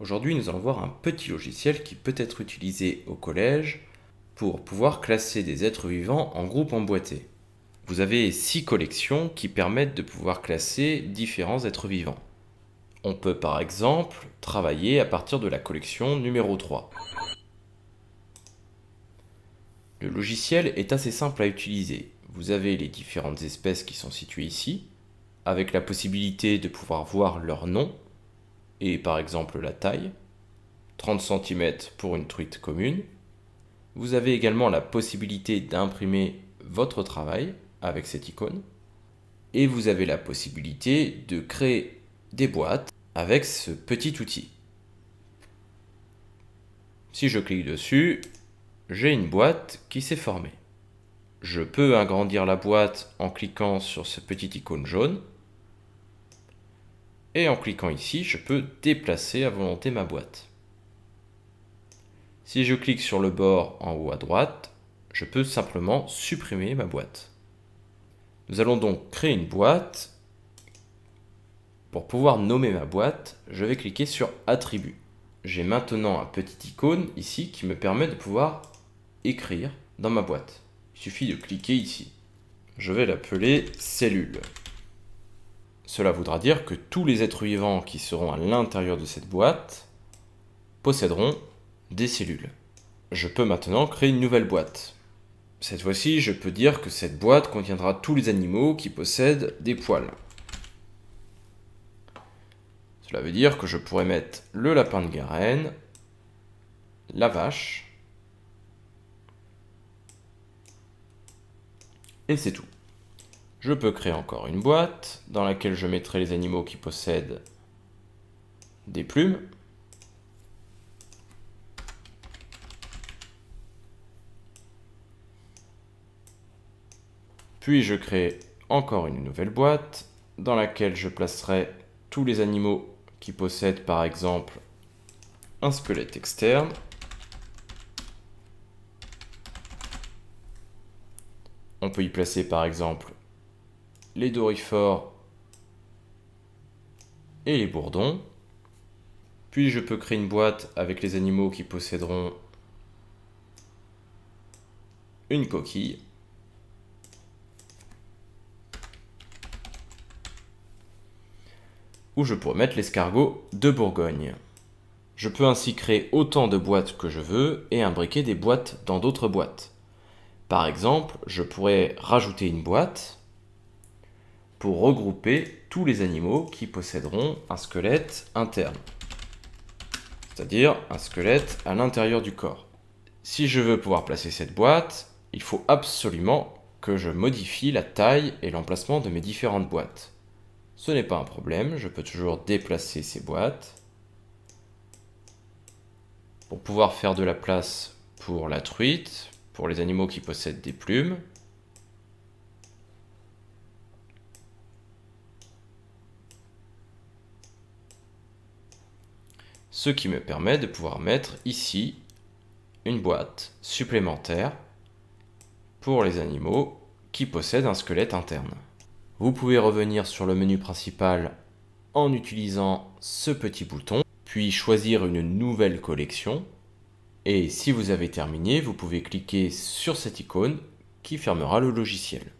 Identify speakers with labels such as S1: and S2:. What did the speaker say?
S1: Aujourd'hui, nous allons voir un petit logiciel qui peut être utilisé au collège pour pouvoir classer des êtres vivants en groupes emboîtés. Vous avez 6 collections qui permettent de pouvoir classer différents êtres vivants. On peut par exemple travailler à partir de la collection numéro 3. Le logiciel est assez simple à utiliser. Vous avez les différentes espèces qui sont situées ici, avec la possibilité de pouvoir voir leur nom, et par exemple la taille, 30 cm pour une truite commune. Vous avez également la possibilité d'imprimer votre travail avec cette icône. Et vous avez la possibilité de créer des boîtes avec ce petit outil. Si je clique dessus, j'ai une boîte qui s'est formée. Je peux agrandir la boîte en cliquant sur ce petit icône jaune. Et en cliquant ici, je peux déplacer à volonté ma boîte. Si je clique sur le bord en haut à droite, je peux simplement supprimer ma boîte. Nous allons donc créer une boîte. Pour pouvoir nommer ma boîte, je vais cliquer sur Attributs. J'ai maintenant un petit icône ici qui me permet de pouvoir écrire dans ma boîte. Il suffit de cliquer ici. Je vais l'appeler Cellule. Cela voudra dire que tous les êtres vivants qui seront à l'intérieur de cette boîte posséderont des cellules. Je peux maintenant créer une nouvelle boîte. Cette fois-ci, je peux dire que cette boîte contiendra tous les animaux qui possèdent des poils. Cela veut dire que je pourrais mettre le lapin de Garenne, la vache, et c'est tout. Je peux créer encore une boîte dans laquelle je mettrai les animaux qui possèdent des plumes. Puis je crée encore une nouvelle boîte dans laquelle je placerai tous les animaux qui possèdent par exemple un squelette externe. On peut y placer par exemple les dorifores et les bourdons. Puis je peux créer une boîte avec les animaux qui posséderont une coquille. Où je pourrais mettre l'escargot de Bourgogne. Je peux ainsi créer autant de boîtes que je veux et imbriquer des boîtes dans d'autres boîtes. Par exemple, je pourrais rajouter une boîte pour regrouper tous les animaux qui posséderont un squelette interne, c'est-à-dire un squelette à l'intérieur du corps. Si je veux pouvoir placer cette boîte, il faut absolument que je modifie la taille et l'emplacement de mes différentes boîtes. Ce n'est pas un problème, je peux toujours déplacer ces boîtes pour pouvoir faire de la place pour la truite, pour les animaux qui possèdent des plumes. Ce qui me permet de pouvoir mettre ici une boîte supplémentaire pour les animaux qui possèdent un squelette interne. Vous pouvez revenir sur le menu principal en utilisant ce petit bouton, puis choisir une nouvelle collection. Et si vous avez terminé, vous pouvez cliquer sur cette icône qui fermera le logiciel.